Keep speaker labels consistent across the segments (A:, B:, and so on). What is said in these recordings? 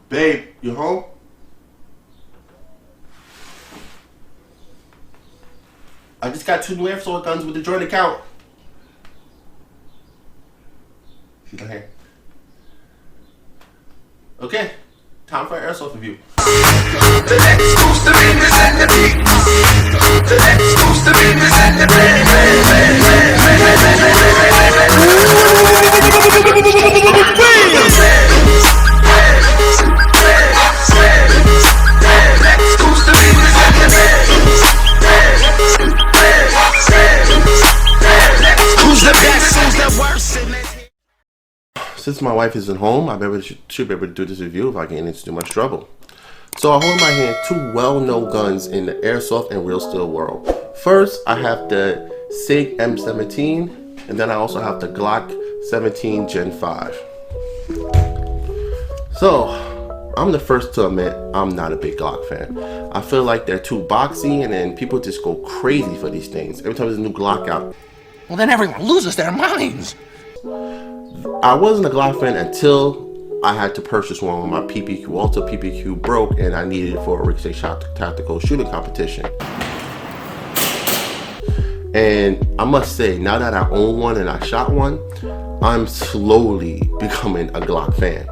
A: Babe, you home? I just got 2 new airsoft guns with the joint account. She's not here. Okay, time for an airsoft review. The next goes to be presented. The next goes to be presented. Since my wife isn't home, I should be able to do this review if I get into too much trouble. So I hold in my hand 2 well-known guns in the airsoft and real steel world. First, I have the Sig M17, and then I also have the Glock 17 Gen 5. So, I'm the first to admit I'm not a big Glock fan. I feel like they're too boxy, and then people just go crazy for these things. Every time there's a new Glock out.
B: Well, then everyone loses their minds.
A: I wasn't a Glock fan until I had to purchase one when my PPQ, also PPQ, broke and I needed it for a Ricochet Shot tactical shooting competition. And I must say, now that I own one and I shot one, I'm slowly becoming a Glock fan.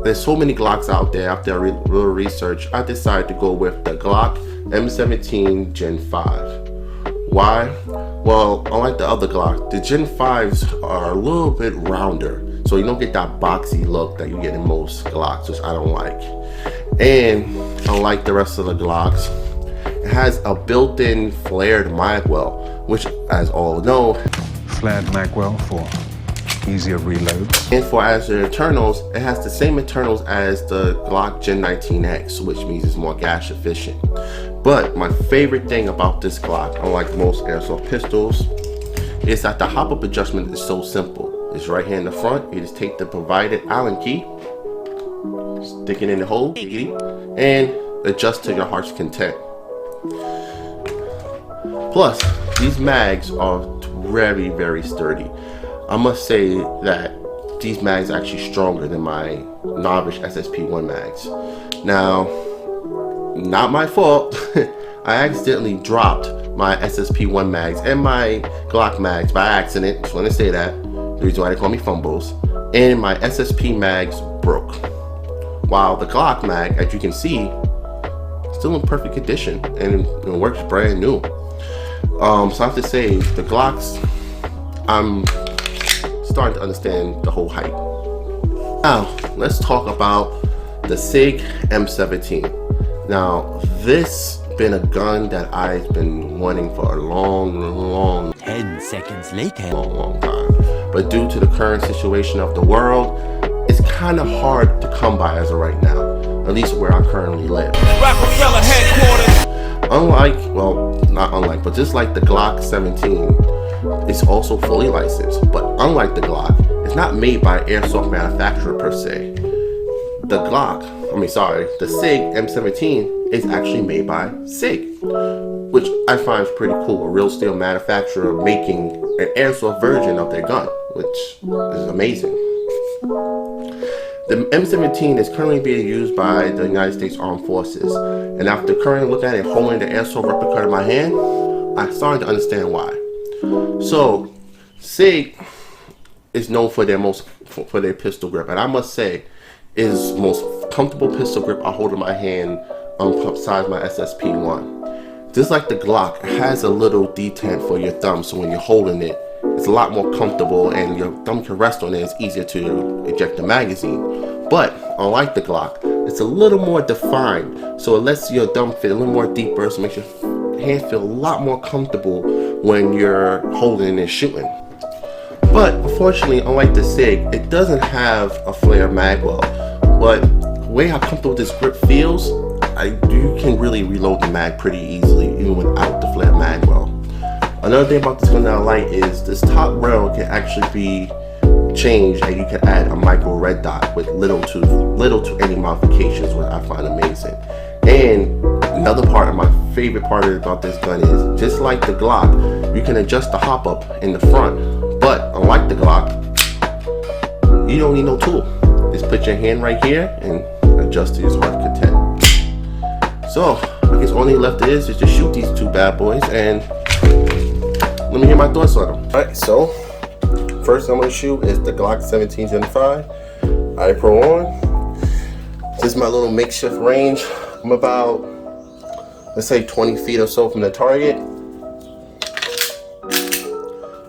A: There's so many Glocks out there. After I real research, I decided to go with the Glock M17 Gen 5. Why? Well, unlike the other Glock, the Gen 5s are a little bit rounder, so you don't get that boxy look that you get in most Glocks, which I don't like. And unlike the rest of the Glocks, it has a built-in flared magwell, which, as all know,
C: flared magwell for easier reload.
A: And for as the internals, it has the same internals as the Glock Gen 19X, which means it's more gas efficient. But my favorite thing about this Glock, unlike most airsoft pistols, is that the hop-up adjustment is so simple. It's right here in the front. You just take the provided Allen key, stick it in the hole, and adjust to your heart's content. Plus, these mags are very, very sturdy. I must say that these mags are actually stronger than my novice SSP1 mags. Now, not my fault. I accidentally dropped my SSP1 mags and my Glock mags by accident. Just want to say that. The reason why they call me fumbles. And my SSP mags broke. While the Glock mag, as you can see, still in perfect condition and it works brand new. So I have to say, the Glocks, I'm starting to understand the whole hype. Now, let's talk about the Sig M17. Now, this been a gun that I've been wanting for a long
B: 10 seconds later.
A: long time. But due to the current situation of the world, it's kind of hard to come by as of right now, at least where I currently live.
B: Rockefeller headquarters.
A: Unlike, well, not unlike, but just like the Glock 17, it's also fully licensed. But unlike the Glock, it's not made by an airsoft manufacturer per se. The Sig M17 is actually made by Sig, which I find is pretty cool. A real steel manufacturer making an airsoft version of their gun, which is amazing. The M17 is currently being used by the United States Armed Forces, and after currently looking at it holding the airsoft replica in my hand, I'm starting to understand why. So, Sig is known for their pistol grip, and I must say, is most comfortable pistol grip I hold in my hand besides my SSP1. Just like the Glock, it has a little detent for your thumb, so when you're holding it, it's a lot more comfortable and your thumb can rest on it. It's easier to eject the magazine. But unlike the Glock, it's a little more defined, so it lets your thumb fit a little more deeper, so it makes your hand feel a lot more comfortable when you're holding and shooting. But unfortunately, unlike the Sig, it doesn't have a flare magwell. But the way how comfortable this grip feels, you can really reload the mag pretty easily, even without the flare magwell. Another thing about this gun that I like is this top rail can actually be changed, and you can add a micro red dot with little to any modifications, which I find amazing. And another part of my favorite part about this gun is, just like the Glock, you can adjust the hop up in the front. But unlike the Glock, you don't need no tool. Just put your hand right here and adjust to your heart's content. So I guess all left is to shoot these two bad boys, and let me hear my thoughts on them. Alright, so first I'm going to shoot is the Glock 1775. I pro on. This is my little makeshift range. I'm about, let's say, 20 feet or so from the target.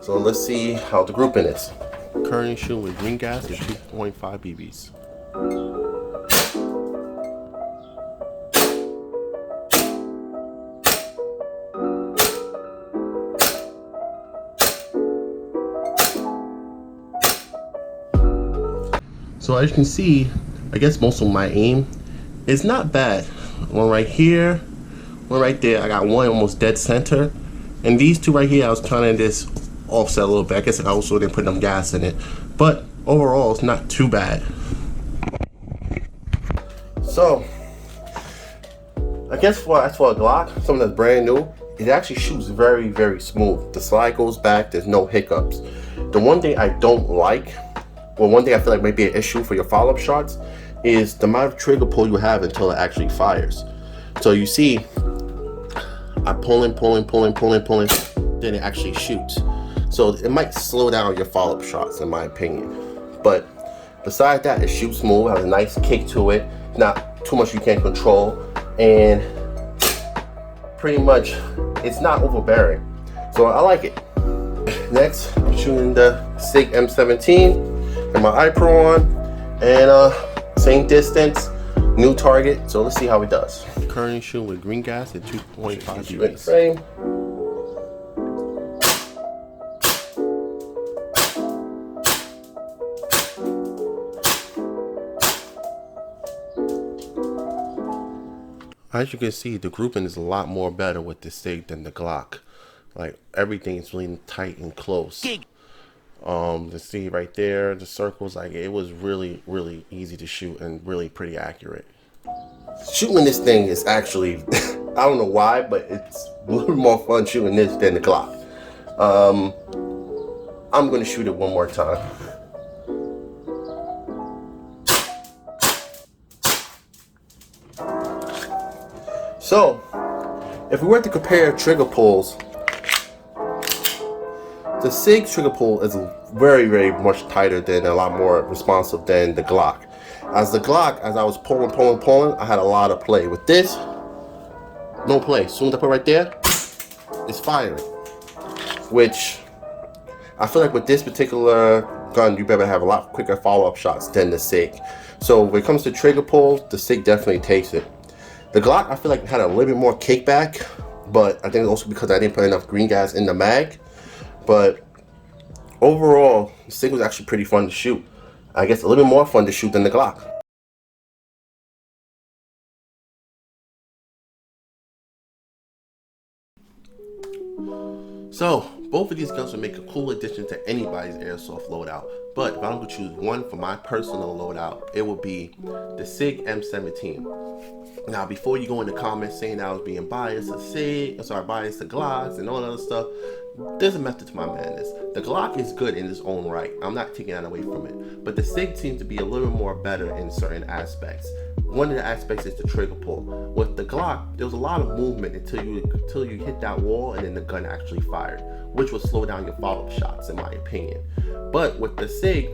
A: So let's see how the grouping is. Currently shooting with green gas and 2.5 BBs. So as you can see, I guess most of my aim is not bad. One right here, one right there. I got one almost dead center. And these two right here, I was trying to just offset a little bit. I guess I also didn't put enough gas in it. But overall, it's not too bad. So, I guess as for a Glock, something that's brand new, it actually shoots very, very smooth. The slide goes back, there's no hiccups. The one thing I don't like, well, one thing I feel like might be an issue for your follow-up shots is the amount of trigger pull you have until it actually fires. So you see, I'm pulling, then it actually shoots. So it might slow down your follow-up shots, in my opinion. But besides that, it shoots smooth, has a nice kick to it, not too much you can't control, and pretty much it's not overbearing. So I like it. Next, I'm shooting the Sig M17. And my iPro on, and same distance, new target. So let's see how it does. Currently shooting with green gas at 2.5 BBs. Frame. As you can see, the grouping is a lot more better with the Sig than the Glock. Like everything is really tight and close. To see right there, the circles, like it was really, really easy to shoot and really pretty accurate. Shooting this thing is actually, I don't know why, but it's a little more fun shooting this than the Glock. I'm gonna shoot it one more time. So, if we were to compare trigger pulls, the Sig trigger pull is very, very much tighter than, a lot more responsive than the Glock. As the Glock, as I was pulling, I had a lot of play. With this, no play. As soon as I put it right there, it's firing. Which, I feel like with this particular gun, you better have a lot quicker follow-up shots than the Sig. So when it comes to trigger pull, the Sig definitely takes it. The Glock, I feel like had a little bit more kickback, but I think also because I didn't put enough green gas in the mag. But overall, the Sig was actually pretty fun to shoot. I guess a little bit more fun to shoot than the Glock. So, both of these guns would make a cool addition to anybody's airsoft loadout. But if I'm going to choose one for my personal loadout, it would be the Sig M17. Now, before you go in the comments saying I was being biased to Sig, biased to Glocks and all that other stuff, there's a method to my madness. The Glock is good in its own right. I'm not taking that away from it. But the Sig seems to be a little more better in certain aspects. One of the aspects is the trigger pull. With the Glock, there was a lot of movement until you hit that wall and then the gun actually fired, which would slow down your follow-up shots, in my opinion. But with the Sig,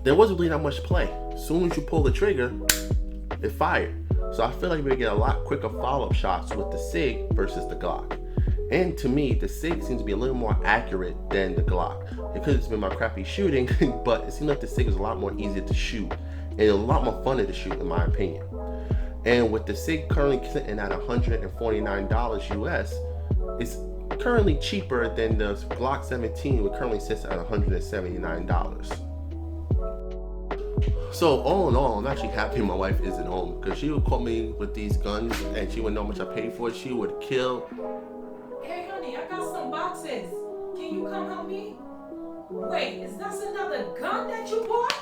A: there wasn't really that much play. As soon as you pull the trigger, it fired. So I feel like we get a lot quicker follow-up shots with the Sig versus the Glock. And to me, the Sig seems to be a little more accurate than the Glock. It could have just been my crappy shooting, but it seemed like the Sig is a lot more easier to shoot and a lot more funner to shoot, in my opinion. And with the Sig currently sitting at $149 US, it's currently cheaper than the Glock 17, which currently sits at $179. So all in all, I'm actually happy my wife isn't home, because she would call me with these guns and she would know how much I paid for it. She would kill.
D: Hey honey, I got some boxes. Can you come help me? Wait, is that another gun that you bought?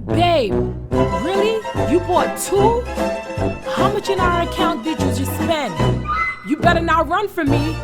D: Babe, really? You bought two? How much in our account did you just spend? You better not run from me.